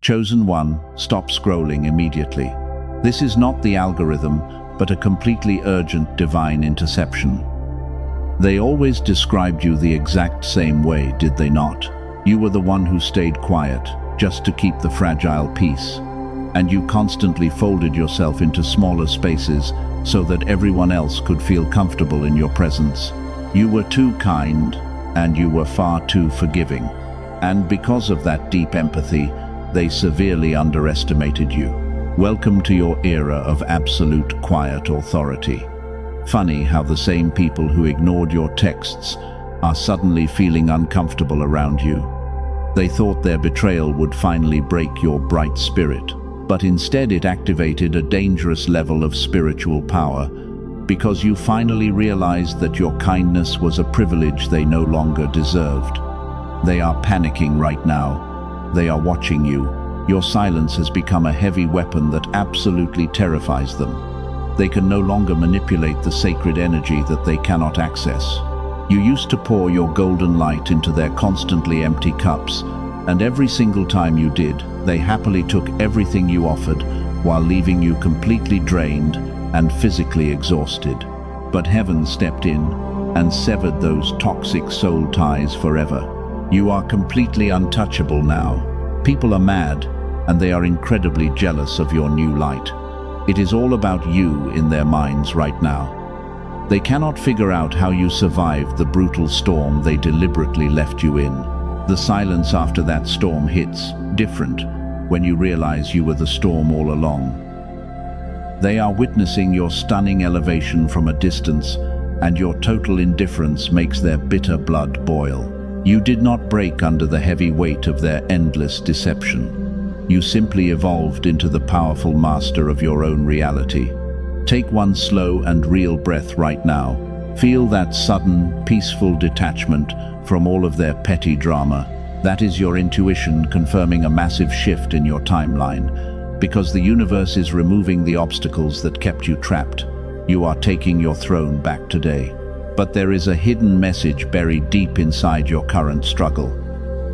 Chosen one, stop scrolling immediately. This is not the algorithm, but a completely urgent divine interception. They always described you the exact same way, did they not? You were the one who stayed quiet, just to keep the fragile peace. And you constantly folded yourself into smaller spaces so that everyone else could feel comfortable in your presence. You were too kind, and you were far too forgiving. And because of that deep empathy, they severely underestimated you. Welcome to your era of absolute quiet authority. Funny how the same people who ignored your texts are suddenly feeling uncomfortable around you. They thought their betrayal would finally break your bright spirit, but instead it activated a dangerous level of spiritual power, because you finally realized that your kindness was a privilege they no longer deserved. They are panicking right now. They are watching you. Your silence has become a heavy weapon that absolutely terrifies them. They can no longer manipulate the sacred energy that they cannot access. You used to pour your golden light into their constantly empty cups, and every single time you did, they happily took everything you offered, while leaving you completely drained and physically exhausted. But heaven stepped in and severed those toxic soul ties forever. You are completely untouchable now. People are mad, and they are incredibly jealous of your new light. It is all about you in their minds right now. They cannot figure out how you survived the brutal storm they deliberately left you in. The silence after that storm hits different when you realize you were the storm all along. They are witnessing your stunning elevation from a distance, and your total indifference makes their bitter blood boil. You did not break under the heavy weight of their endless deception. You simply evolved into the powerful master of your own reality. Take one slow and real breath right now. Feel that sudden, peaceful detachment from all of their petty drama. That is your intuition confirming a massive shift in your timeline, because the universe is removing the obstacles that kept you trapped. You are taking your throne back today. But there is a hidden message buried deep inside your current struggle.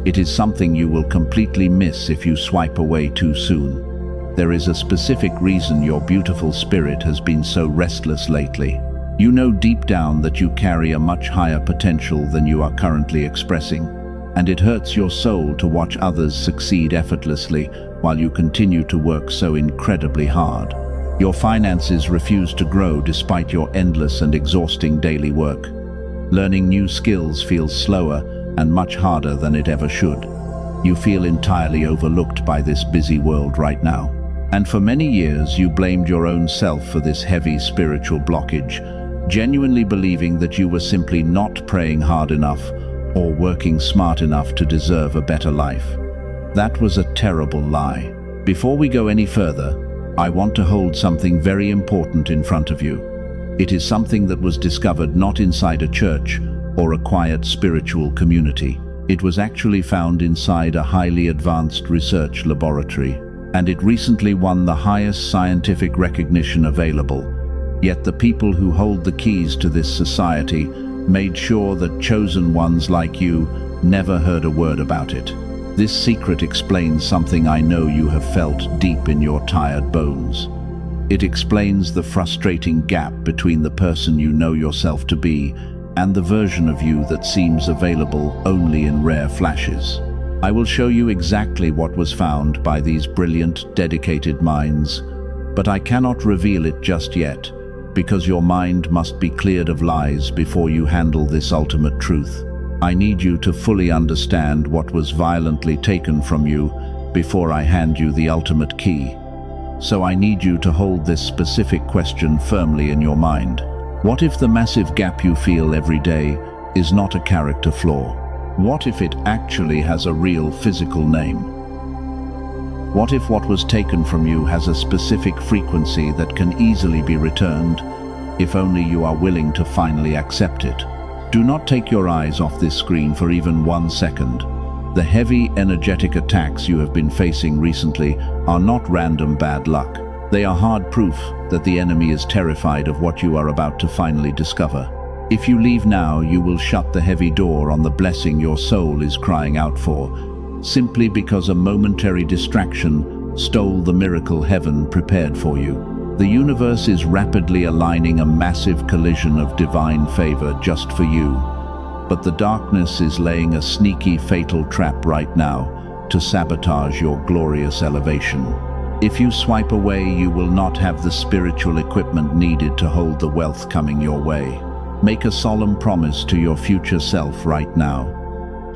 It is something you will completely miss if you swipe away too soon. There is a specific reason your beautiful spirit has been so restless lately. You know deep down that you carry a much higher potential than you are currently expressing, and it hurts your soul to watch others succeed effortlessly while you continue to work so incredibly hard. Your finances refuse to grow despite your endless and exhausting daily work. Learning new skills feels slower and much harder than it ever should. You feel entirely overlooked by this busy world right now. And for many years you blamed your own self for this heavy spiritual blockage, genuinely believing that you were simply not praying hard enough or working smart enough to deserve a better life. That was a terrible lie. Before we go any further, I want to hold something very important in front of you. It is something that was discovered not inside a church or a quiet spiritual community. It was actually found inside a highly advanced research laboratory, and it recently won the highest scientific recognition available. Yet the people who hold the keys to this society made sure that chosen ones like you never heard a word about it. This secret explains something I know you have felt deep in your tired bones. It explains the frustrating gap between the person you know yourself to be and the version of you that seems available only in rare flashes. I will show you exactly what was found by these brilliant, dedicated minds, but I cannot reveal it just yet, because your mind must be cleared of lies before you handle this ultimate truth. I need you to fully understand what was violently taken from you before I hand you the ultimate key. So I need you to hold this specific question firmly in your mind. What if the massive gap you feel every day is not a character flaw? What if it actually has a real physical name? What if what was taken from you has a specific frequency that can easily be returned, if only you are willing to finally accept it? Do not take your eyes off this screen for even 1 second. The heavy, energetic attacks you have been facing recently are not random bad luck. They are hard proof that the enemy is terrified of what you are about to finally discover. If you leave now, you will shut the heavy door on the blessing your soul is crying out for. simply because a momentary distraction stole the miracle heaven prepared for you. The universe is rapidly aligning a massive collision of divine favor just for you. But the darkness is laying a sneaky, fatal trap right now to sabotage your glorious elevation. If you swipe away, you will not have the spiritual equipment needed to hold the wealth coming your way. Make a solemn promise to your future self right now.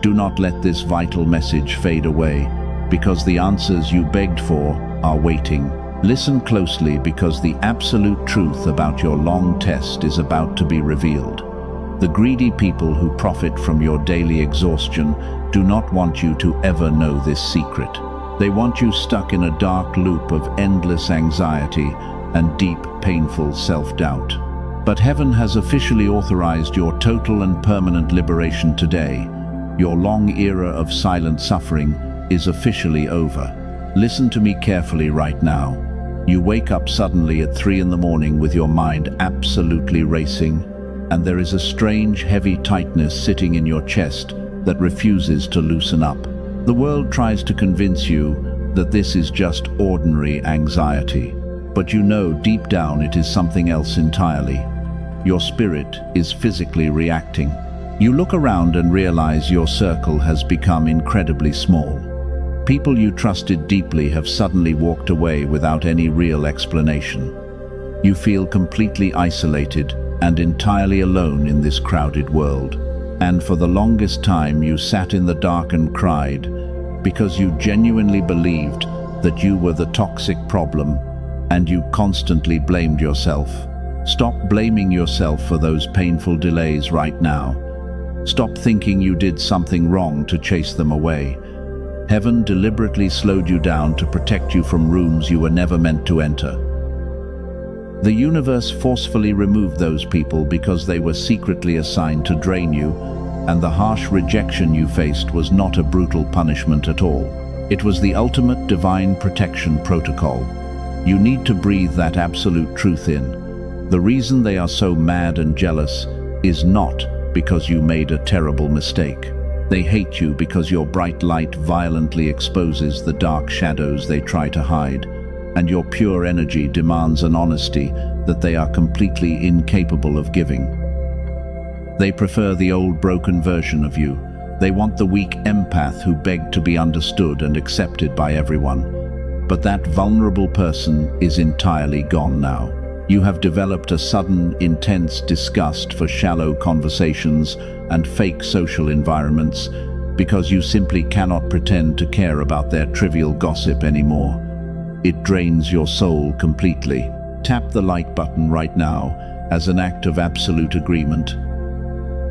Do not let this vital message fade away, because the answers you begged for are waiting. Listen closely, because the absolute truth about your long test is about to be revealed. The greedy people who profit from your daily exhaustion do not want you to ever know this secret. They want you stuck in a dark loop of endless anxiety and deep, painful self-doubt. But heaven has officially authorized your total and permanent liberation today. Your long era of silent suffering is officially over. Listen to me carefully right now. You wake up suddenly at 3 a.m. with your mind absolutely racing, and there is a strange, heavy tightness sitting in your chest that refuses to loosen up. The world tries to convince you that this is just ordinary anxiety, but you know deep down it is something else entirely. Your spirit is physically reacting. You look around and realize your circle has become incredibly small. People you trusted deeply have suddenly walked away without any real explanation. You feel completely isolated and entirely alone in this crowded world. And for the longest time you sat in the dark and cried, because you genuinely believed that you were the toxic problem, and you constantly blamed yourself. Stop blaming yourself for those painful delays right now. Stop thinking you did something wrong to chase them away. Heaven deliberately slowed you down to protect you from rooms you were never meant to enter. The universe forcefully removed those people because they were secretly assigned to drain you, and the harsh rejection you faced was not a brutal punishment at all. It was the ultimate divine protection protocol. You need to breathe that absolute truth in. The reason they are so mad and jealous is not because you made a terrible mistake. They hate you because your bright light violently exposes the dark shadows they try to hide, and your pure energy demands an honesty that they are completely incapable of giving. They prefer the old broken version of you. They want the weak empath who begged to be understood and accepted by everyone. But that vulnerable person is entirely gone now. You have developed a sudden, intense disgust for shallow conversations and fake social environments because you simply cannot pretend to care about their trivial gossip anymore. It drains your soul completely. Tap the like button right now as an act of absolute agreement.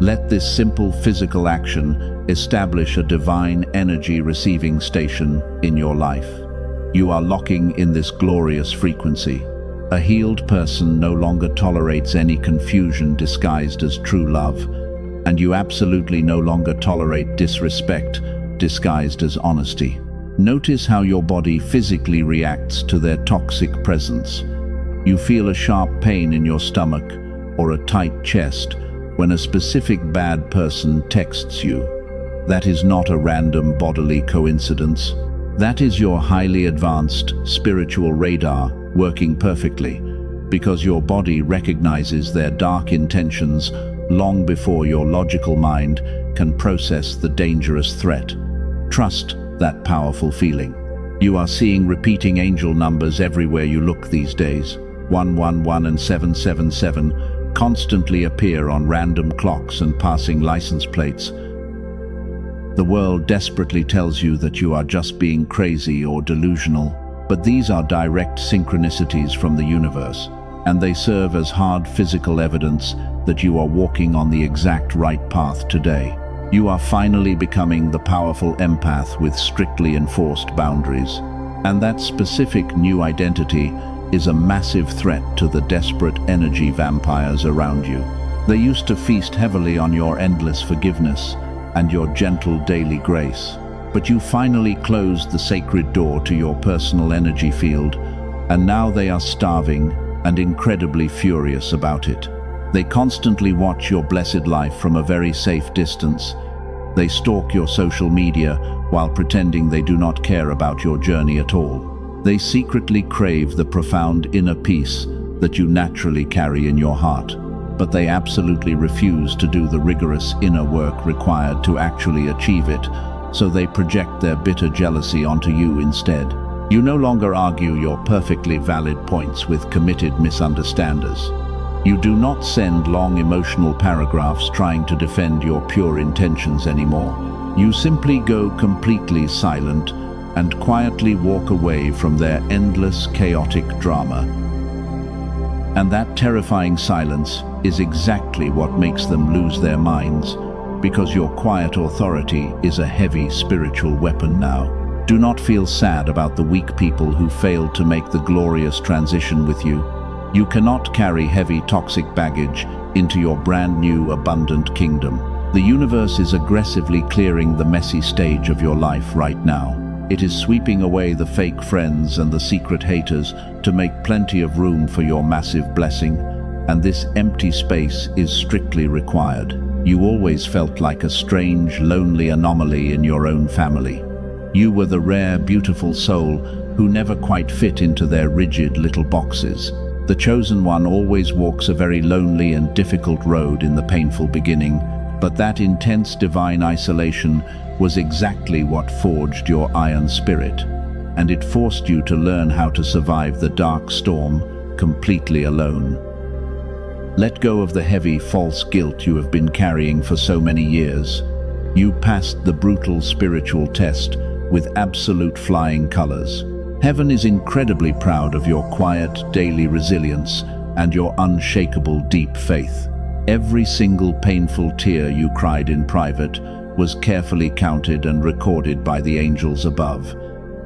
Let this simple physical action establish a divine energy receiving station in your life. You are locking in this glorious frequency. A healed person no longer tolerates any confusion disguised as true love, and you absolutely no longer tolerate disrespect disguised as honesty. Notice how your body physically reacts to their toxic presence. You feel a sharp pain in your stomach or a tight chest when a specific bad person texts you. That is not a random bodily coincidence. That is your highly advanced spiritual radar working perfectly, because your body recognizes their dark intentions long before your logical mind can process the dangerous threat. Trust that powerful feeling. You are seeing repeating angel numbers everywhere you look these days. 111 and 777 constantly appear on random clocks and passing license plates. The world desperately tells you that you are just being crazy or delusional, but these are direct synchronicities from the universe, and they serve as hard physical evidence that you are walking on the exact right path today. You are finally becoming the powerful empath with strictly enforced boundaries, and that specific new identity is a massive threat to the desperate energy vampires around you. They used to feast heavily on your endless forgiveness and your gentle daily grace. But you finally closed the sacred door to your personal energy field, and now they are starving and incredibly furious about it. They constantly watch your blessed life from a very safe distance, They stalk your social media while pretending they do not care about your journey at all. They secretly crave the profound inner peace that you naturally carry in your heart, but they absolutely refuse to do the rigorous inner work required to actually achieve it, so they project their bitter jealousy onto you instead. You no longer argue your perfectly valid points with committed misunderstanders. You do not send long emotional paragraphs trying to defend your pure intentions anymore. You simply go completely silent and quietly walk away from their endless, chaotic drama. And that terrifying silence is exactly what makes them lose their minds, because your quiet authority is a heavy spiritual weapon now. Do not feel sad about the weak people who failed to make the glorious transition with you. You cannot carry heavy toxic baggage into your brand new abundant kingdom. The universe is aggressively clearing the messy stage of your life right now. It is sweeping away the fake friends and the secret haters to make plenty of room for your massive blessing, and this empty space is strictly required. You always felt like a strange, lonely anomaly in your own family. You were the rare, beautiful soul who never quite fit into their rigid little boxes. The chosen one always walks a very lonely and difficult road in the painful beginning, but that intense divine isolation was exactly what forged your iron spirit, and it forced you to learn how to survive the dark storm completely alone. Let go of the heavy, false guilt you have been carrying for so many years. You passed the brutal spiritual test with absolute flying colors. Heaven is incredibly proud of your quiet, daily resilience and your unshakable deep faith. Every single painful tear you cried in private was carefully counted and recorded by the angels above,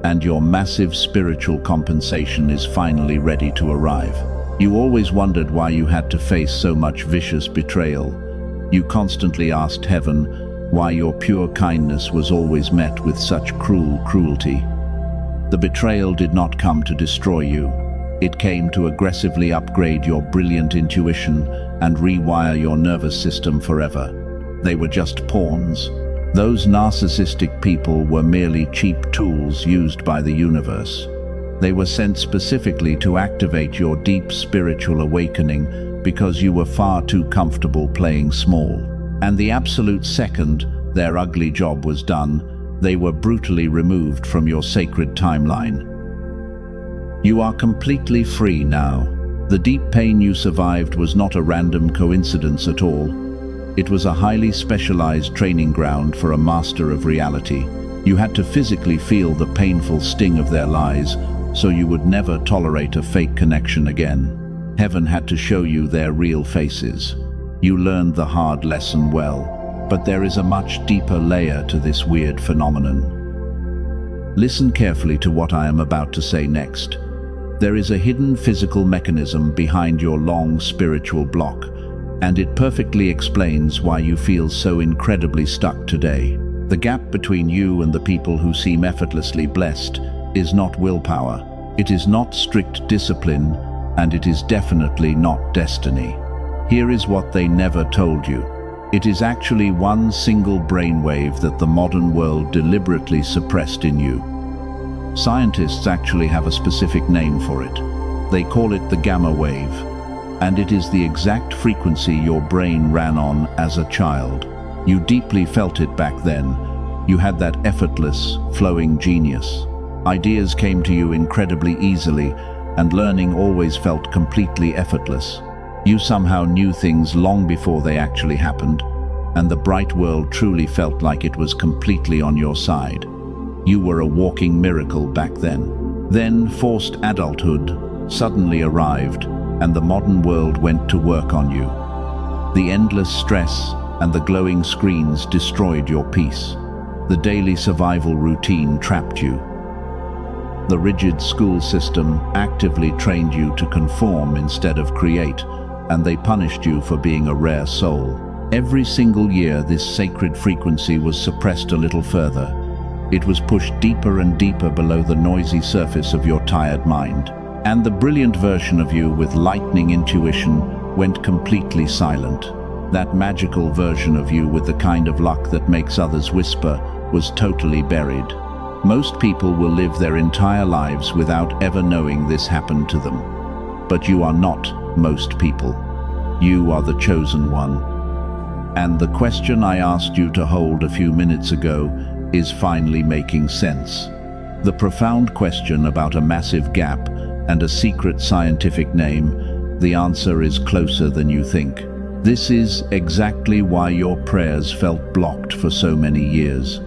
and your massive spiritual compensation is finally ready to arrive. You always wondered why you had to face so much vicious betrayal. You constantly asked heaven why your pure kindness was always met with such cruel cruelty. The betrayal did not come to destroy you. It came to aggressively upgrade your brilliant intuition and rewire your nervous system forever. They were just pawns. Those narcissistic people were merely cheap tools used by the universe. They were sent specifically to activate your deep spiritual awakening because you were far too comfortable playing small. And the absolute second their ugly job was done, they were brutally removed from your sacred timeline. You are completely free now. The deep pain you survived was not a random coincidence at all. It was a highly specialized training ground for a master of reality. You had to physically feel the painful sting of their lies, so you would never tolerate a fake connection again. Heaven had to show you their real faces. You learned the hard lesson well, but there is a much deeper layer to this weird phenomenon. Listen carefully to what I am about to say next. There is a hidden physical mechanism behind your long spiritual block, and it perfectly explains why you feel so incredibly stuck today. The gap between you and the people who seem effortlessly blessed is not willpower. It is not strict discipline, and it is definitely not destiny. Here is what they never told you. It is actually one single brainwave that the modern world deliberately suppressed in you. Scientists actually have a specific name for it. They call it the gamma wave, and it is the exact frequency your brain ran on as a child. You deeply felt it back then. You had that effortless, flowing genius. Ideas came to you incredibly easily, and learning always felt completely effortless. You somehow knew things long before they actually happened, and the bright world truly felt like it was completely on your side. You were a walking miracle back then. Then forced adulthood suddenly arrived, and the modern world went to work on you. The endless stress and the glowing screens destroyed your peace. The daily survival routine trapped you. The rigid school system actively trained you to conform instead of create, and they punished you for being a rare soul. Every single year, this sacred frequency was suppressed a little further. It was pushed deeper and deeper below the noisy surface of your tired mind. And the brilliant version of you with lightning intuition went completely silent. That magical version of you with the kind of luck that makes others whisper was totally buried. Most people will live their entire lives without ever knowing this happened to them. But you are not most people. You are the chosen one. And the question I asked you to hold a few minutes ago is finally making sense. The profound question about a massive gap and a secret scientific name, the answer is closer than you think. This is exactly why your prayers felt blocked for so many years.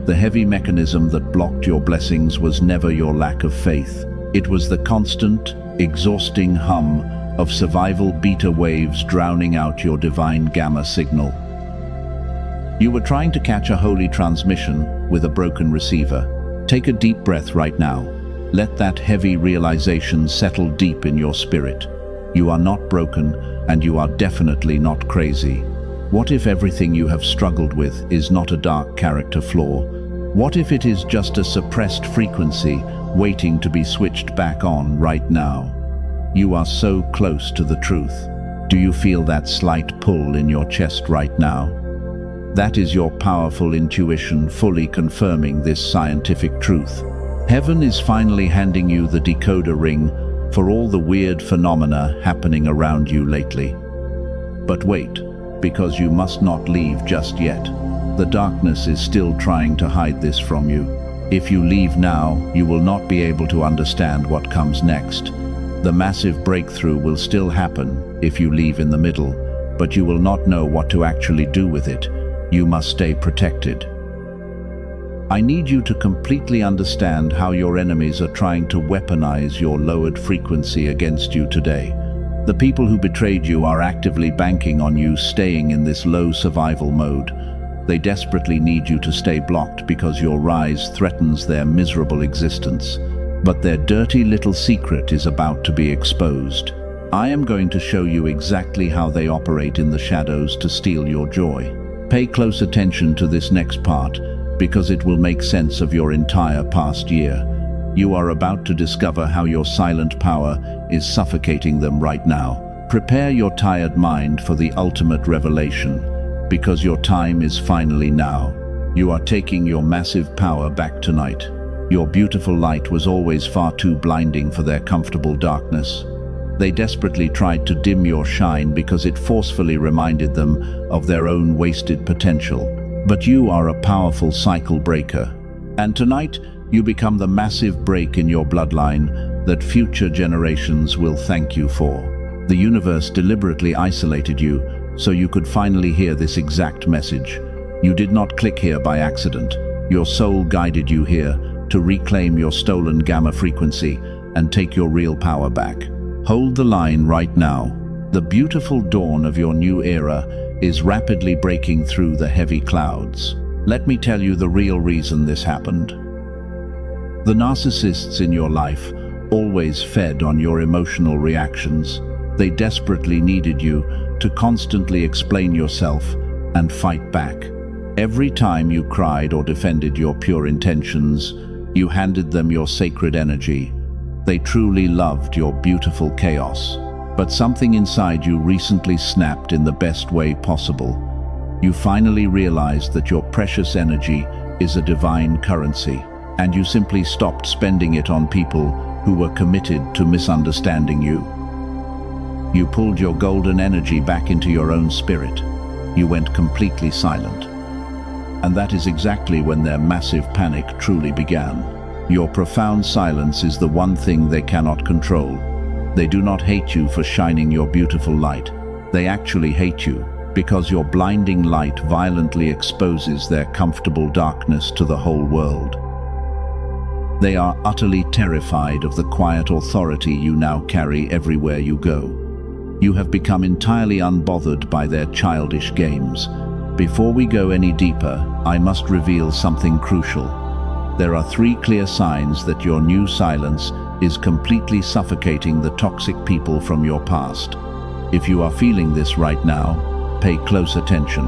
The heavy mechanism that blocked your blessings was never your lack of faith. It was the constant, exhausting hum of survival beta waves drowning out your divine gamma signal. You were trying to catch a holy transmission with a broken receiver. Take a deep breath right now. Let that heavy realization settle deep in your spirit. You are not broken, and you are definitely not crazy. What if everything you have struggled with is not a dark character flaw? What if it is just a suppressed frequency waiting to be switched back on right now? You are so close to the truth. Do you feel that slight pull in your chest right now? That is your powerful intuition fully confirming this scientific truth. Heaven is finally handing you the decoder ring for all the weird phenomena happening around you lately. But wait, because you must not leave just yet. The darkness is still trying to hide this from you. If you leave now, you will not be able to understand what comes next. The massive breakthrough will still happen if you leave in the middle, but you will not know what to actually do with it. You must stay protected. I need you to completely understand how your enemies are trying to weaponize your lowered frequency against you today. The people who betrayed you are actively banking on you staying in this low survival mode. They desperately need you to stay blocked because your rise threatens their miserable existence. But their dirty little secret is about to be exposed. I am going to show you exactly how they operate in the shadows to steal your joy. Pay close attention to this next part, because it will make sense of your entire past year. You are about to discover how your silent power is suffocating them right now. Prepare your tired mind for the ultimate revelation, because your time is finally now. You are taking your massive power back tonight. Your beautiful light was always far too blinding for their comfortable darkness. They desperately tried to dim your shine because it forcefully reminded them of their own wasted potential. But you are a powerful cycle breaker. And tonight, you become the massive break in your bloodline that future generations will thank you for. The universe deliberately isolated you so you could finally hear this exact message. You did not click here by accident. Your soul guided you here to reclaim your stolen gamma frequency and take your real power back. Hold the line right now. The beautiful dawn of your new era is rapidly breaking through the heavy clouds. Let me tell you the real reason this happened. The narcissists in your life always fed on your emotional reactions. They desperately needed you to constantly explain yourself and fight back. Every time you cried or defended your pure intentions, you handed them your sacred energy. They truly loved your beautiful chaos. But something inside you recently snapped in the best way possible. You finally realized that your precious energy is a divine currency, and you simply stopped spending it on people who were committed to misunderstanding you. You pulled your golden energy back into your own spirit. You went completely silent. And that is exactly when their massive panic truly began. Your profound silence is the one thing they cannot control. They do not hate you for shining your beautiful light. They actually hate you because your blinding light violently exposes their comfortable darkness to the whole world. They are utterly terrified of the quiet authority you now carry everywhere you go. You have become entirely unbothered by their childish games. Before we go any deeper, I must reveal something crucial. There are 3 clear signs that your new silence is completely suffocating the toxic people from your past. If you are feeling this right now, pay close attention.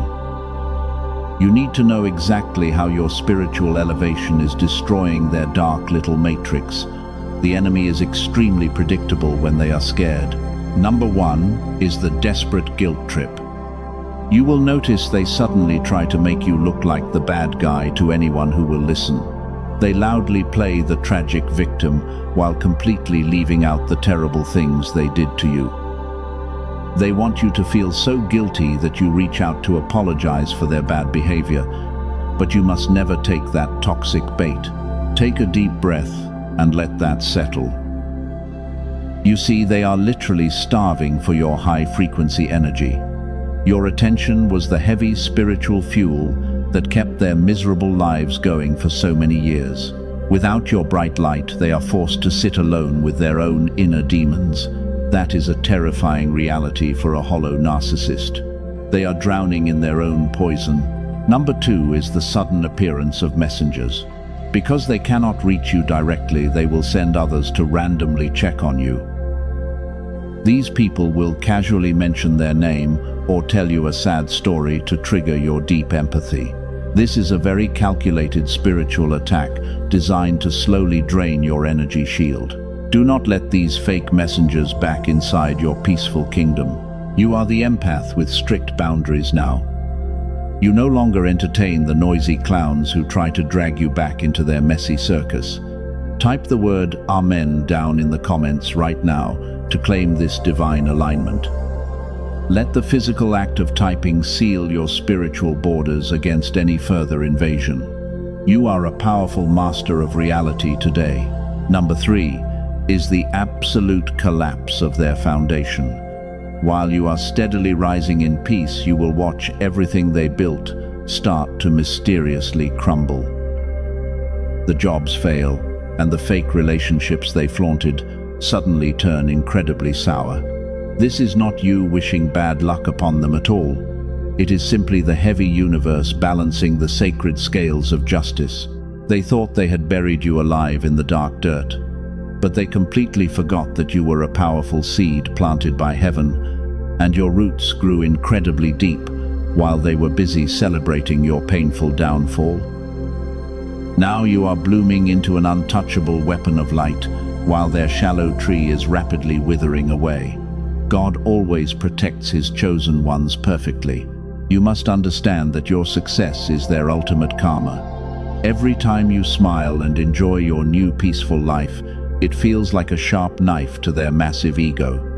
You need to know exactly how your spiritual elevation is destroying their dark little matrix. The enemy is extremely predictable when they are scared. Number 1 is the desperate guilt trip. You will notice they suddenly try to make you look like the bad guy to anyone who will listen. They loudly play the tragic victim while completely leaving out the terrible things they did to you. They want you to feel so guilty that you reach out to apologize for their bad behavior, but you must never take that toxic bait. Take a deep breath and let that settle. You see, they are literally starving for your high-frequency energy. Your attention was the heavy spiritual fuel that kept their miserable lives going for so many years. Without your bright light, they are forced to sit alone with their own inner demons. That is a terrifying reality for a hollow narcissist. They are drowning in their own poison. Number 2 is the sudden appearance of messengers. Because they cannot reach you directly, they will send others to randomly check on you. These people will casually mention their name or tell you a sad story to trigger your deep empathy. This is a very calculated spiritual attack designed to slowly drain your energy shield. Do not let these fake messengers back inside your peaceful kingdom. You are the empath with strict boundaries now. You no longer entertain the noisy clowns who try to drag you back into their messy circus. Type the word Amen down in the comments right now to claim this divine alignment. Let the physical act of typing seal your spiritual borders against any further invasion. You are a powerful master of reality today. Number 3 is the absolute collapse of their foundation. While you are steadily rising in peace, you will watch everything they built start to mysteriously crumble. The jobs fail, and the fake relationships they flaunted suddenly turn incredibly sour. This is not you wishing bad luck upon them at all. It is simply the heavy universe balancing the sacred scales of justice. They thought they had buried you alive in the dark dirt, but they completely forgot that you were a powerful seed planted by heaven, and your roots grew incredibly deep while they were busy celebrating your painful downfall. Now you are blooming into an untouchable weapon of light, while their shallow tree is rapidly withering away. God always protects his chosen ones perfectly. You must understand that your success is their ultimate karma. Every time you smile and enjoy your new peaceful life, it feels like a sharp knife to their massive ego.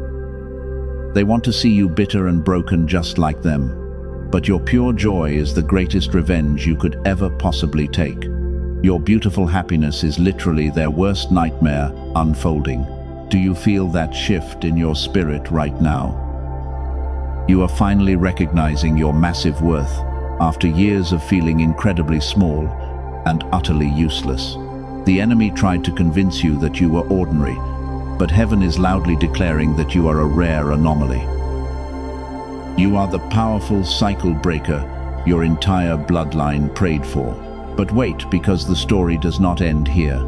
They want to see you bitter and broken just like them, but your pure joy is the greatest revenge you could ever possibly take. Your beautiful happiness is literally their worst nightmare unfolding. Do you feel that shift in your spirit right now? You are finally recognizing your massive worth after years of feeling incredibly small and utterly useless. The enemy tried to convince you that you were ordinary, but heaven is loudly declaring that you are a rare anomaly. You are the powerful cycle breaker your entire bloodline prayed for. But wait, because the story does not end here.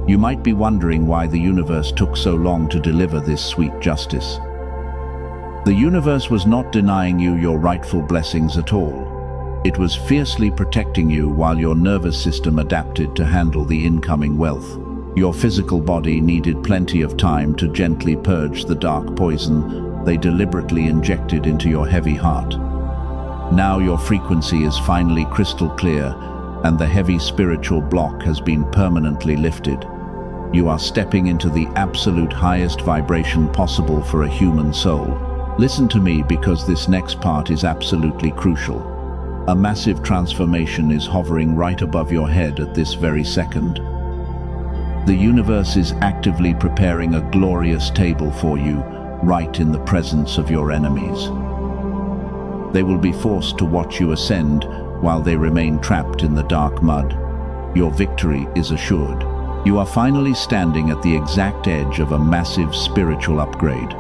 You might be wondering why the universe took so long to deliver this sweet justice. The universe was not denying you your rightful blessings at all. It was fiercely protecting you while your nervous system adapted to handle the incoming wealth. Your physical body needed plenty of time to gently purge the dark poison they deliberately injected into your heavy heart. Now your frequency is finally crystal clear, and the heavy spiritual block has been permanently lifted. You are stepping into the absolute highest vibration possible for a human soul. Listen to me, because this next part is absolutely crucial. A massive transformation is hovering right above your head at this very second. The universe is actively preparing a glorious table for you, right in the presence of your enemies. They will be forced to watch you ascend while they remain trapped in the dark mud. Your victory is assured. You are finally standing at the exact edge of a massive spiritual upgrade.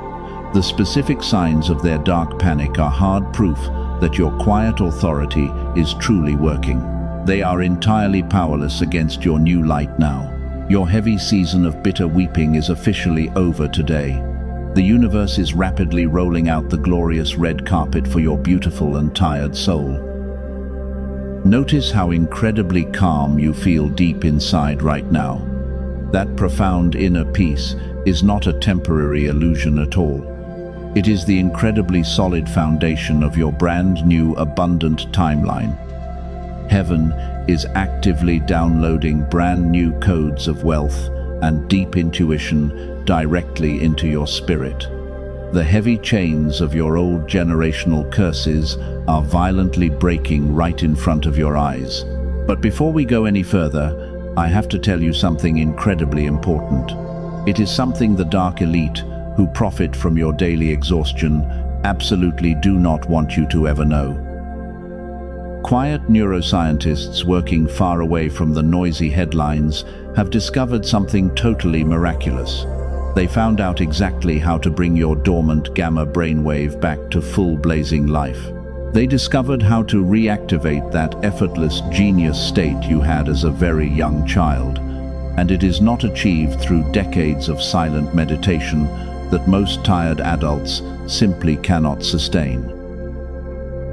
The specific signs of their dark panic are hard proof that your quiet authority is truly working. They are entirely powerless against your new light now. Your heavy season of bitter weeping is officially over today. The universe is rapidly rolling out the glorious red carpet for your beautiful and tired soul. Notice how incredibly calm you feel deep inside right now. That profound inner peace is not a temporary illusion at all. It is the incredibly solid foundation of your brand new abundant timeline. Heaven is actively downloading brand new codes of wealth and deep intuition directly into your spirit. The heavy chains of your old generational curses are violently breaking right in front of your eyes. But before we go any further, I have to tell you something incredibly important. It is something the dark elite, who profit from your daily exhaustion, absolutely do not want you to ever know. Quiet neuroscientists working far away from the noisy headlines have discovered something totally miraculous. They found out exactly how to bring your dormant gamma brainwave back to full blazing life. They discovered how to reactivate that effortless genius state you had as a very young child. And it is not achieved through decades of silent meditation that most tired adults simply cannot sustain.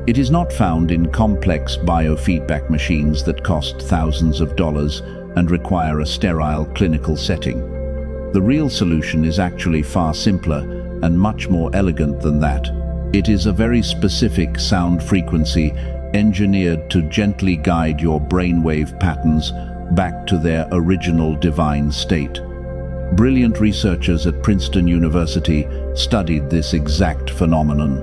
It is not found in complex biofeedback machines that cost thousands of dollars and require a sterile clinical setting. The real solution is actually far simpler and much more elegant than that. It is a very specific sound frequency engineered to gently guide your brainwave patterns back to their original divine state. Brilliant researchers at Princeton University studied this exact phenomenon.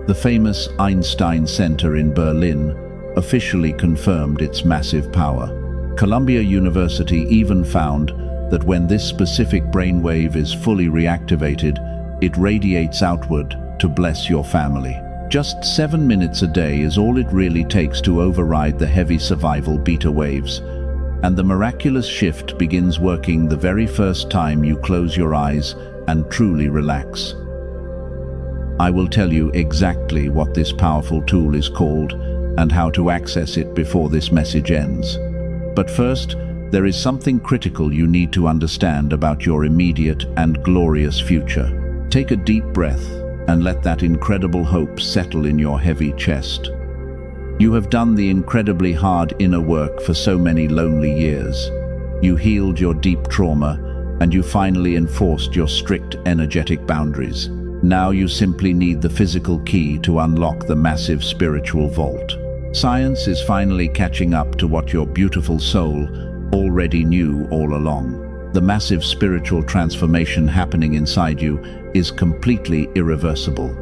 The famous Einstein Center in Berlin officially confirmed its massive power. Columbia University even found that when this specific brainwave is fully reactivated, it radiates outward to bless your family. Just 7 minutes a day is all it really takes to override the heavy survival beta waves, and the miraculous shift begins working the very first time you close your eyes and truly relax. I will tell you exactly what this powerful tool is called and how to access it before this message ends. But first, there is something critical you need to understand about your immediate and glorious future. Take a deep breath and let that incredible hope settle in your heavy chest. You have done the incredibly hard inner work for so many lonely years. You healed your deep trauma, and you finally enforced your strict energetic boundaries. Now you simply need the physical key to unlock the massive spiritual vault. Science is finally catching up to what your beautiful soul already knew all along. The massive spiritual transformation happening inside you is completely irreversible.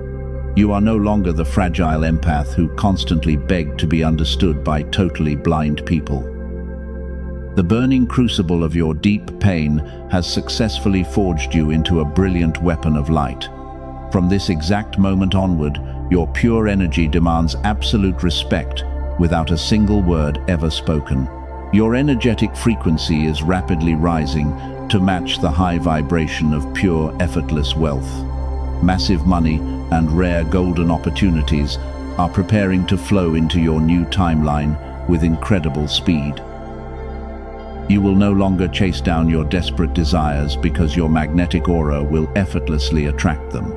You are no longer the fragile empath who constantly begged to be understood by totally blind people. The burning crucible of your deep pain has successfully forged you into a brilliant weapon of light. From this exact moment onward, your pure energy demands absolute respect without a single word ever spoken. Your energetic frequency is rapidly rising to match the high vibration of pure, effortless wealth. Massive money and rare golden opportunities are preparing to flow into your new timeline with incredible speed. You will no longer chase down your desperate desires because your magnetic aura will effortlessly attract them.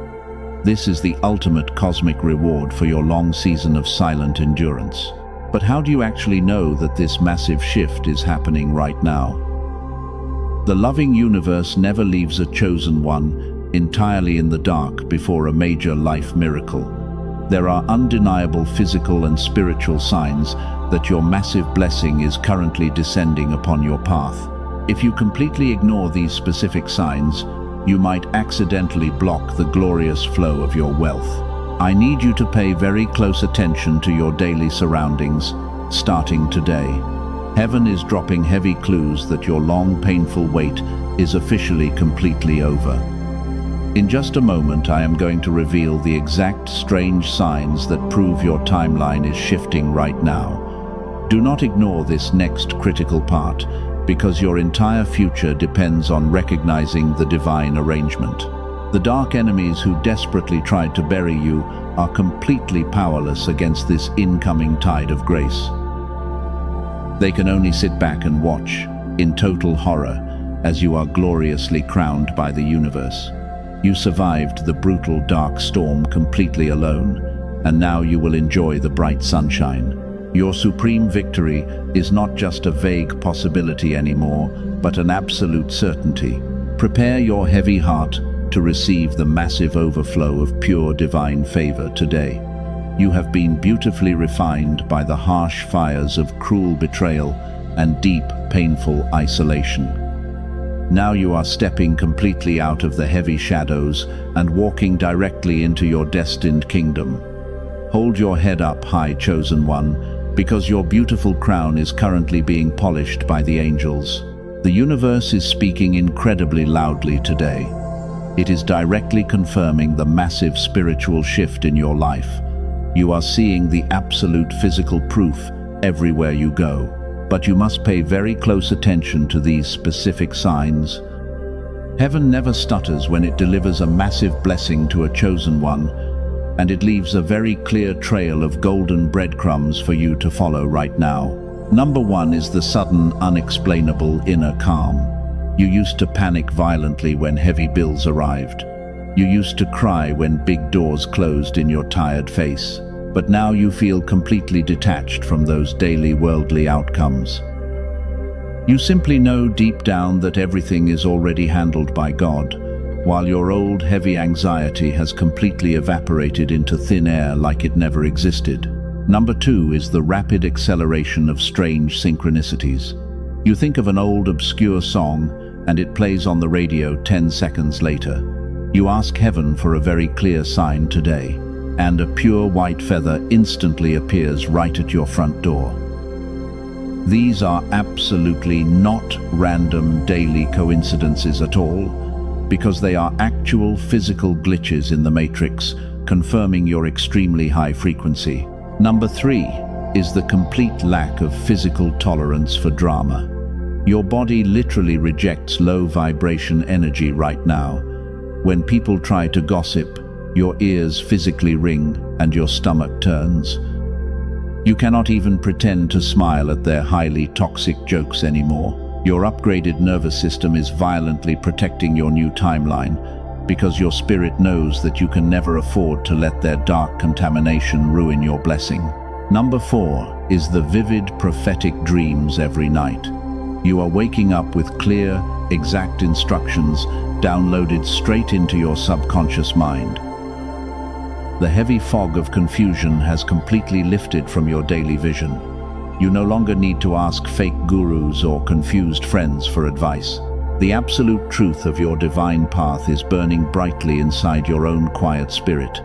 This is the ultimate cosmic reward for your long season of silent endurance. But how do you actually know that this massive shift is happening right now? The loving universe never leaves a chosen one entirely in the dark before a major life miracle. There are undeniable physical and spiritual signs that your massive blessing is currently descending upon your path. If you completely ignore these specific signs, you might accidentally block the glorious flow of your wealth. I need you to pay very close attention to your daily surroundings, starting today. Heaven is dropping heavy clues that your long, painful wait is officially completely over. In just a moment, I am going to reveal the exact strange signs that prove your timeline is shifting right now. Do not ignore this next critical part, because your entire future depends on recognizing the divine arrangement. The dark enemies who desperately tried to bury you are completely powerless against this incoming tide of grace. They can only sit back and watch, in total horror, as you are gloriously crowned by the universe. You survived the brutal dark storm completely alone, and now you will enjoy the bright sunshine. Your supreme victory is not just a vague possibility anymore, but an absolute certainty. Prepare your heavy heart to to receive the massive overflow of pure divine favor today. You have been beautifully refined by the harsh fires of cruel betrayal and deep, painful isolation. Now you are stepping completely out of the heavy shadows and walking directly into your destined kingdom. Hold your head up high, chosen one, because your beautiful crown is currently being polished by the angels. The universe is speaking incredibly loudly today. It is directly confirming the massive spiritual shift in your life. You are seeing the absolute physical proof everywhere you go, but you must pay very close attention to these specific signs. Heaven never stutters when it delivers a massive blessing to a chosen one, and it leaves a very clear trail of golden breadcrumbs for you to follow right now. Number 1 is the sudden, unexplainable inner calm. You used to panic violently when heavy bills arrived. You used to cry when big doors closed in your tired face. But now you feel completely detached from those daily worldly outcomes. You simply know deep down that everything is already handled by God, while your old heavy anxiety has completely evaporated into thin air like it never existed. Number 2 is the rapid acceleration of strange synchronicities. You think of an old obscure song and it plays on the radio 10 seconds later. You ask heaven for a very clear sign today, and a pure white feather instantly appears right at your front door. These are absolutely not random daily coincidences at all, because they are actual physical glitches in the matrix, confirming your extremely high frequency. Number 3 is the complete lack of physical tolerance for drama. Your body literally rejects low vibration energy right now. When people try to gossip, your ears physically ring and your stomach turns. You cannot even pretend to smile at their highly toxic jokes anymore. Your upgraded nervous system is violently protecting your new timeline because your spirit knows that you can never afford to let their dark contamination ruin your blessing. Number 4 is the vivid prophetic dreams every night. You are waking up with clear, exact instructions downloaded straight into your subconscious mind. The heavy fog of confusion has completely lifted from your daily vision. You no longer need to ask fake gurus or confused friends for advice. The absolute truth of your divine path is burning brightly inside your own quiet spirit,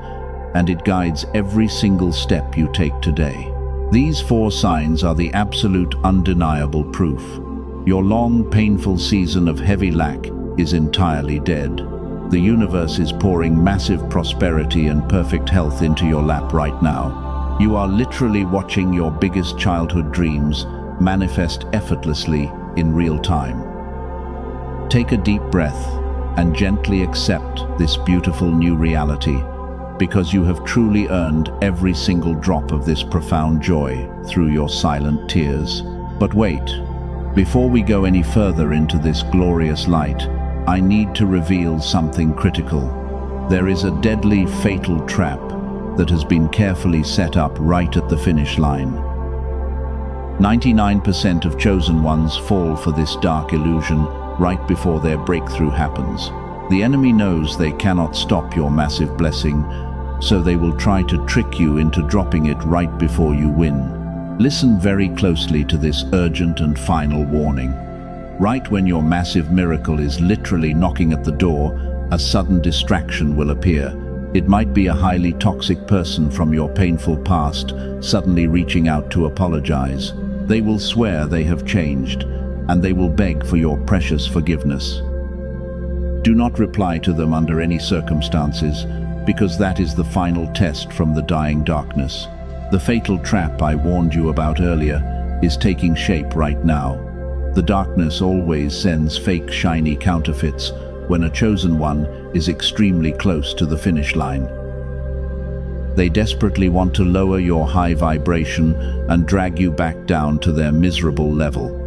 and it guides every single step you take today. These 4 signs are the absolute undeniable proof. Your long, painful season of heavy lack is entirely dead. The universe is pouring massive prosperity and perfect health into your lap right now. You are literally watching your biggest childhood dreams manifest effortlessly in real time. Take a deep breath and gently accept this beautiful new reality, because you have truly earned every single drop of this profound joy through your silent tears. But wait, before we go any further into this glorious light, I need to reveal something critical. There is a deadly, fatal trap that has been carefully set up right at the finish line. 99% of chosen ones fall for this dark illusion right before their breakthrough happens. The enemy knows they cannot stop your massive blessing, so they will try to trick you into dropping it right before you win. Listen very closely to this urgent and final warning. Right when your massive miracle is literally knocking at the door, a sudden distraction will appear. It might be a highly toxic person from your painful past suddenly reaching out to apologize. They will swear they have changed, and they will beg for your precious forgiveness. Do not reply to them under any circumstances, because that is the final test from the dying darkness. The fatal trap I warned you about earlier is taking shape right now. The darkness always sends fake, shiny counterfeits when a chosen one is extremely close to the finish line. They desperately want to lower your high vibration and drag you back down to their miserable level.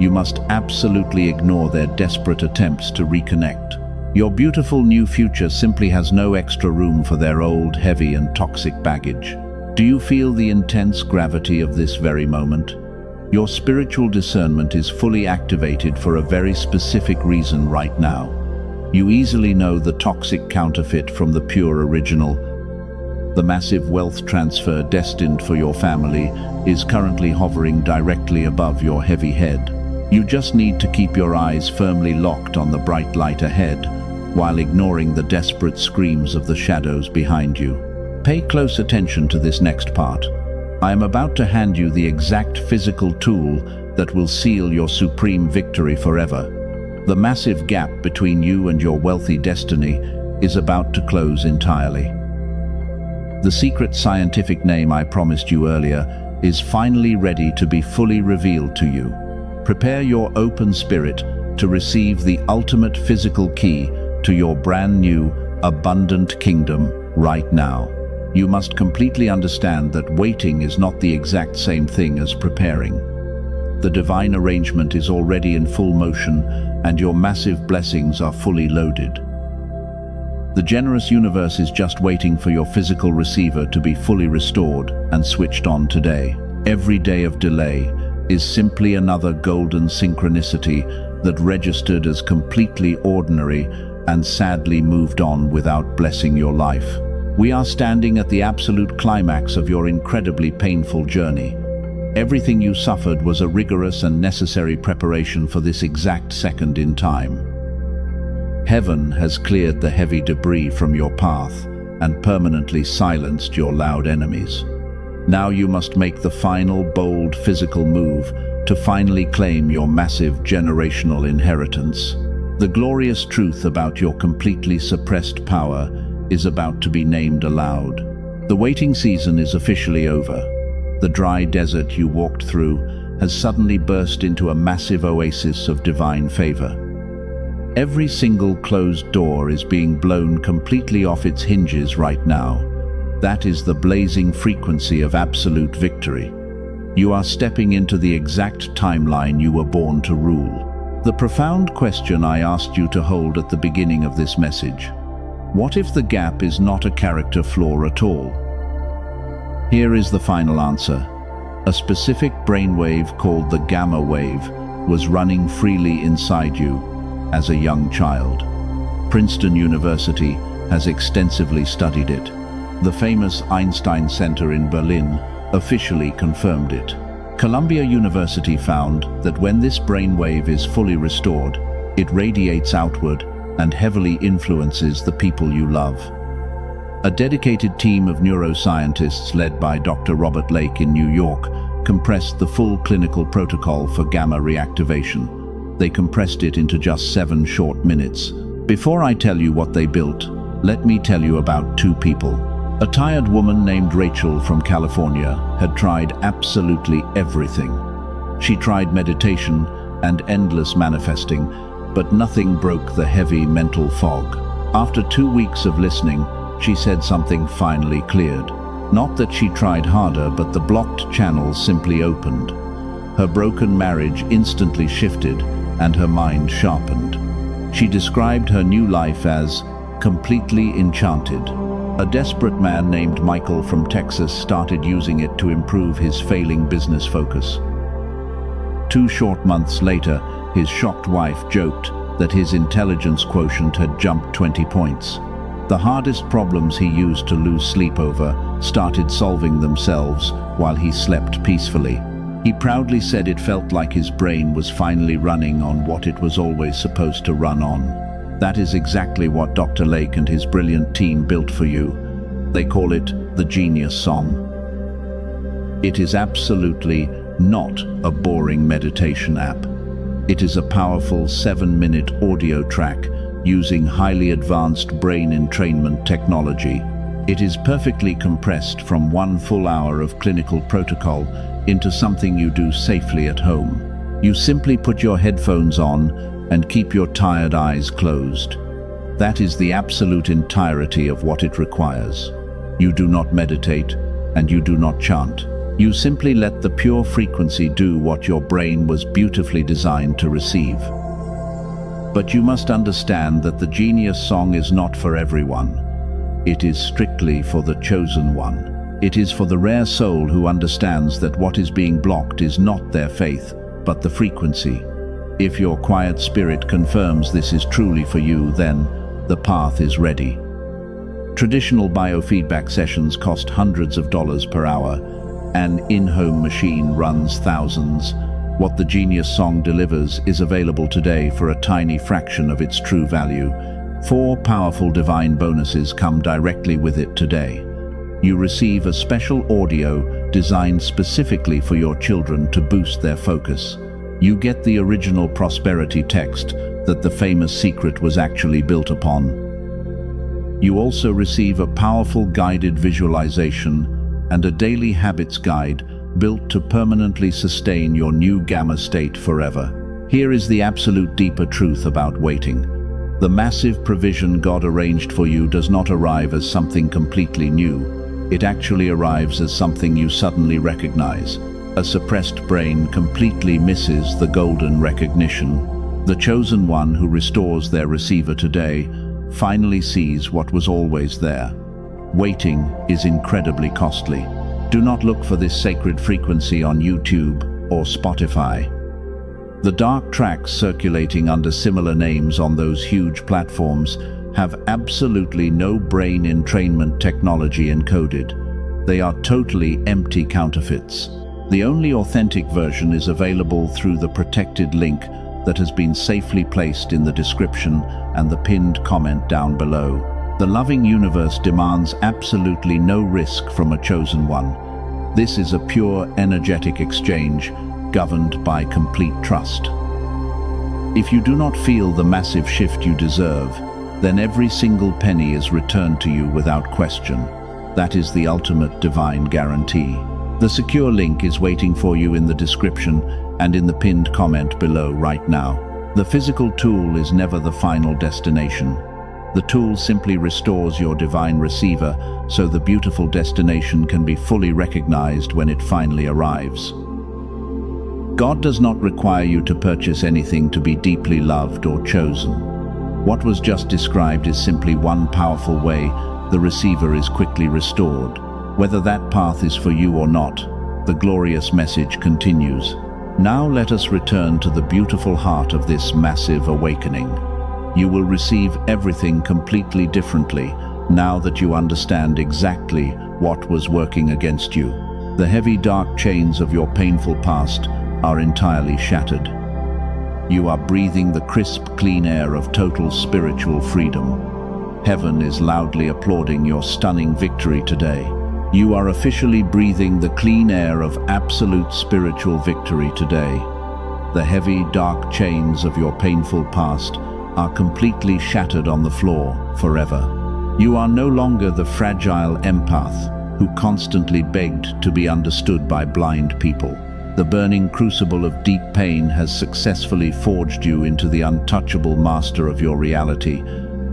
You must absolutely ignore their desperate attempts to reconnect. Your beautiful new future simply has no extra room for their old, heavy and toxic baggage. Do you feel the intense gravity of this very moment? Your spiritual discernment is fully activated for a very specific reason right now. You easily know the toxic counterfeit from the pure original. The massive wealth transfer destined for your family is currently hovering directly above your heavy head. You just need to keep your eyes firmly locked on the bright light ahead, while ignoring the desperate screams of the shadows behind you. Pay close attention to this next part. I am about to hand you the exact physical tool that will seal your supreme victory forever. The massive gap between you and your wealthy destiny is about to close entirely. The secret scientific name I promised you earlier is finally ready to be fully revealed to you. Prepare your open spirit to receive the ultimate physical key to your brand new, abundant kingdom right now. You must completely understand that waiting is not the exact same thing as preparing. The divine arrangement is already in full motion, and your massive blessings are fully loaded. The generous universe is just waiting for your physical receiver to be fully restored and switched on today. Every day of delay is simply another golden synchronicity that registered as completely ordinary and sadly moved on without blessing your life. We are standing at the absolute climax of your incredibly painful journey. Everything you suffered was a rigorous and necessary preparation for this exact second in time. Heaven has cleared the heavy debris from your path and permanently silenced your loud enemies. Now you must make the final, bold, physical move to finally claim your massive generational inheritance. The glorious truth about your completely suppressed power is about to be named aloud. The waiting season is officially over. The dry desert you walked through has suddenly burst into a massive oasis of divine favor. Every single closed door is being blown completely off its hinges right now. That is the blazing frequency of absolute victory. You are stepping into the exact timeline you were born to rule. The profound question I asked you to hold at the beginning of this message: what if the gap is not a character flaw at all? Here is the final answer. A specific brainwave called the gamma wave was running freely inside you as a young child. Princeton University has extensively studied it. The famous Einstein Center in Berlin officially confirmed it. Columbia University found that when this brainwave is fully restored, it radiates outward and heavily influences the people you love. A dedicated team of neuroscientists led by Dr. Robert Lake in New York compressed the full clinical protocol for gamma reactivation. They compressed it into just 7 short minutes. Before I tell you what they built, let me tell you about 2 people. A tired woman named Rachel from California had tried absolutely everything. She tried meditation and endless manifesting, but nothing broke the heavy mental fog. After 2 weeks of listening, she said something finally cleared. Not that she tried harder, but the blocked channels simply opened. Her broken marriage instantly shifted, and her mind sharpened. She described her new life as completely enchanted. A desperate man named Michael from Texas started using it to improve his failing business focus. 2 short months later, his shocked wife joked that his intelligence quotient had jumped 20 points. The hardest problems he used to lose sleep over started solving themselves while he slept peacefully. He proudly said it felt like his brain was finally running on what it was always supposed to run on. That is exactly what Dr. Lake and his brilliant team built for you. They call it the Genius Song. It is absolutely not a boring meditation app. It is a powerful 7-minute audio track using highly advanced brain entrainment technology. It is perfectly compressed from 1 full hour of clinical protocol into something you do safely at home. You simply put your headphones on and keep your tired eyes closed. That is the absolute entirety of what it requires. You do not meditate, and you do not chant. You simply let the pure frequency do what your brain was beautifully designed to receive. But you must understand that the Genius Song is not for everyone. It is strictly for the chosen one. It is for the rare soul who understands that what is being blocked is not their faith, but the frequency. If your quiet spirit confirms this is truly for you, then the path is ready. Traditional biofeedback sessions cost hundreds of dollars per hour. An in-home machine runs thousands. What the Genius Song delivers is available today for a tiny fraction of its true value. 4 powerful divine bonuses come directly with it today. You receive a special audio designed specifically for your children to boost their focus. You get the original prosperity text that the famous secret was actually built upon. You also receive a powerful guided visualization and a daily habits guide built to permanently sustain your new gamma state forever. Here is the absolute deeper truth about waiting. The massive provision God arranged for you does not arrive as something completely new. It actually arrives as something you suddenly recognize. A suppressed brain completely misses the golden recognition. The chosen one who restores their receiver today finally sees what was always there. Waiting is incredibly costly. Do not look for this sacred frequency on YouTube or Spotify. The dark tracks circulating under similar names on those huge platforms have absolutely no brain entrainment technology encoded. They are totally empty counterfeits. The only authentic version is available through the protected link that has been safely placed in the description and the pinned comment down below. The loving universe demands absolutely no risk from a chosen one. This is a pure energetic exchange governed by complete trust. If you do not feel the massive shift you deserve, then every single penny is returned to you without question. That is the ultimate divine guarantee. The secure link is waiting for you in the description and in the pinned comment below right now. The physical tool is never the final destination. The tool simply restores your divine receiver so the beautiful destination can be fully recognized when it finally arrives. God does not require you to purchase anything to be deeply loved or chosen. What was just described is simply one powerful way the receiver is quickly restored. Whether that path is for you or not, the glorious message continues. Now let us return to the beautiful heart of this massive awakening. You will receive everything completely differently now that you understand exactly what was working against you. The heavy dark chains of your painful past are entirely shattered. You are breathing the crisp, clean air of total spiritual freedom. Heaven is loudly applauding your stunning victory today. You are officially breathing the clean air of absolute spiritual victory today. The heavy, dark chains of your painful past are completely shattered on the floor forever. You are no longer the fragile empath who constantly begged to be understood by blind people. The burning crucible of deep pain has successfully forged you into the untouchable master of your reality,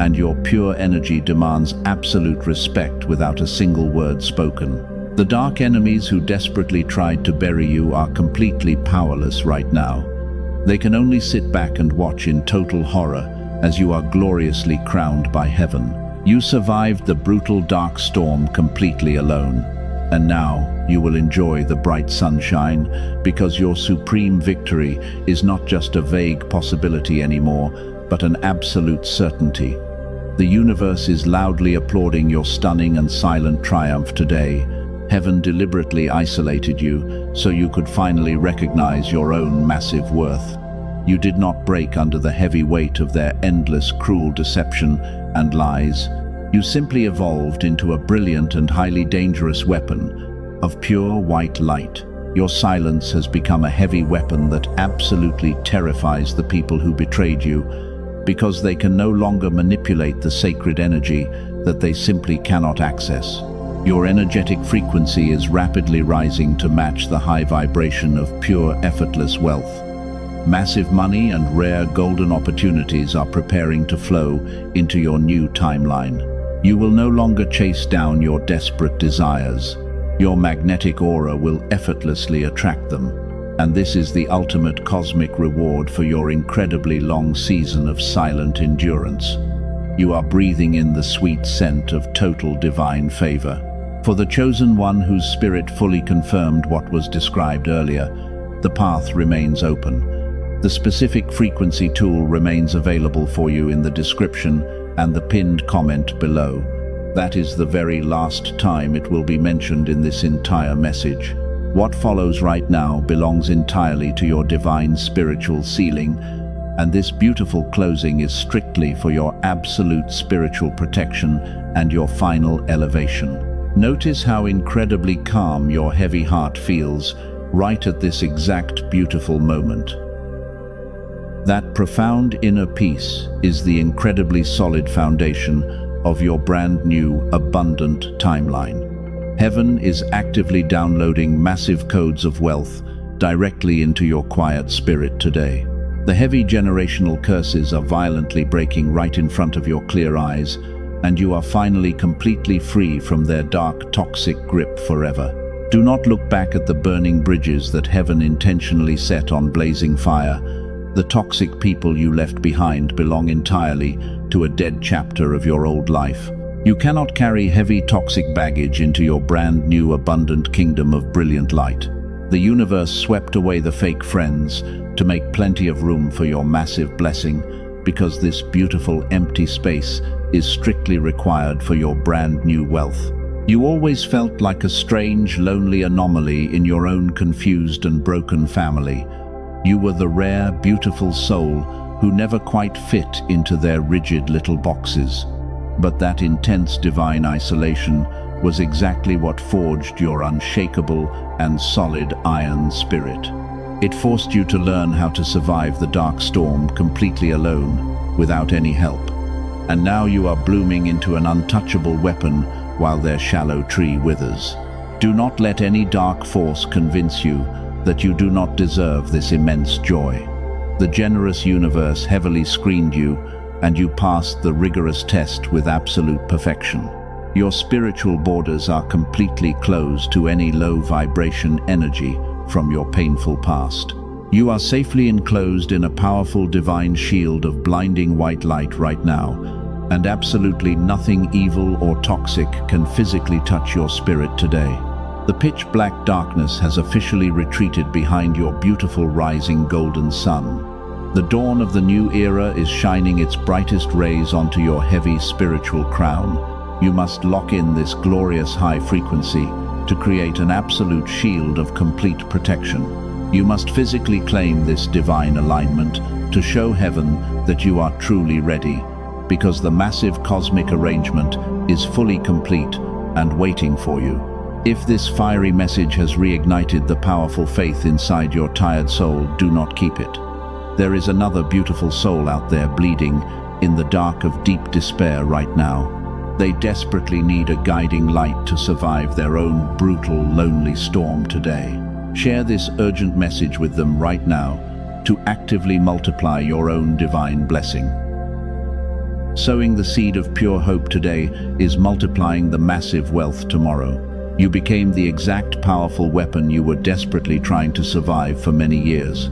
and your pure energy demands absolute respect without a single word spoken. The dark enemies who desperately tried to bury you are completely powerless right now. They can only sit back and watch in total horror as you are gloriously crowned by heaven. You survived the brutal dark storm completely alone, and now you will enjoy the bright sunshine because your supreme victory is not just a vague possibility anymore, but an absolute certainty. The universe is loudly applauding your stunning and silent triumph today. Heaven deliberately isolated you so you could finally recognize your own massive worth. You did not break under the heavy weight of their endless, cruel deception and lies. You simply evolved into a brilliant and highly dangerous weapon of pure white light. Your silence has become a heavy weapon that absolutely terrifies the people who betrayed you, because they can no longer manipulate the sacred energy that they simply cannot access. Your energetic frequency is rapidly rising to match the high vibration of pure, effortless wealth. Massive money and rare golden opportunities are preparing to flow into your new timeline. You will no longer chase down your desperate desires. Your magnetic aura will effortlessly attract them. And this is the ultimate cosmic reward for your incredibly long season of silent endurance. You are breathing in the sweet scent of total divine favor. For the chosen one whose spirit fully confirmed what was described earlier, the path remains open. The specific frequency tool remains available for you in the description and the pinned comment below. That is the very last time it will be mentioned in this entire message. What follows right now belongs entirely to your divine spiritual sealing, and this beautiful closing is strictly for your absolute spiritual protection and your final elevation. Notice how incredibly calm your heavy heart feels right at this exact beautiful moment. That profound inner peace is the incredibly solid foundation of your brand new, abundant timeline. Heaven is actively downloading massive codes of wealth directly into your quiet spirit today. The heavy generational curses are violently breaking right in front of your clear eyes, and you are finally completely free from their dark, toxic grip forever. Do not look back at the burning bridges that heaven intentionally set on blazing fire. The toxic people you left behind belong entirely to a dead chapter of your old life. You cannot carry heavy toxic baggage into your brand new abundant kingdom of brilliant light. The universe swept away the fake friends to make plenty of room for your massive blessing, because this beautiful empty space is strictly required for your brand new wealth. You always felt like a strange, lonely anomaly in your own confused and broken family. You were the rare, beautiful soul who never quite fit into their rigid little boxes. But that intense divine isolation was exactly what forged your unshakable and solid iron spirit. It forced you to learn how to survive the dark storm completely alone, without any help. And now you are blooming into an untouchable weapon while their shallow tree withers. Do not let any dark force convince you that you do not deserve this immense joy. The generous universe heavily screened you, and you passed the rigorous test with absolute perfection. Your spiritual borders are completely closed to any low vibration energy from your painful past. You are safely enclosed in a powerful divine shield of blinding white light right now, and absolutely nothing evil or toxic can physically touch your spirit today. The pitch-black darkness has officially retreated behind your beautiful rising golden sun. The dawn of the new era is shining its brightest rays onto your heavy spiritual crown. You must lock in this glorious high frequency to create an absolute shield of complete protection. You must physically claim this divine alignment to show heaven that you are truly ready, because the massive cosmic arrangement is fully complete and waiting for you. If this fiery message has reignited the powerful faith inside your tired soul, do not keep it. There is another beautiful soul out there bleeding in the dark of deep despair right now. They desperately need a guiding light to survive their own brutal, lonely storm today. Share this urgent message with them right now to actively multiply your own divine blessing. Sowing the seed of pure hope today is multiplying the massive wealth tomorrow. You became the exact powerful weapon you were desperately trying to survive for many years.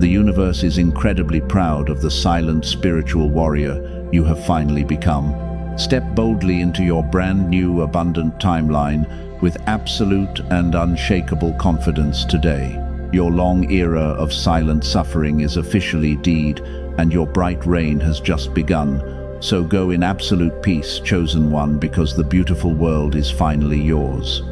The universe is incredibly proud of the silent spiritual warrior you have finally become. Step boldly into your brand new abundant timeline with absolute and unshakable confidence today. Your long era of silent suffering is officially deed, and your bright reign has just begun. So go in absolute peace, chosen one, because the beautiful world is finally yours.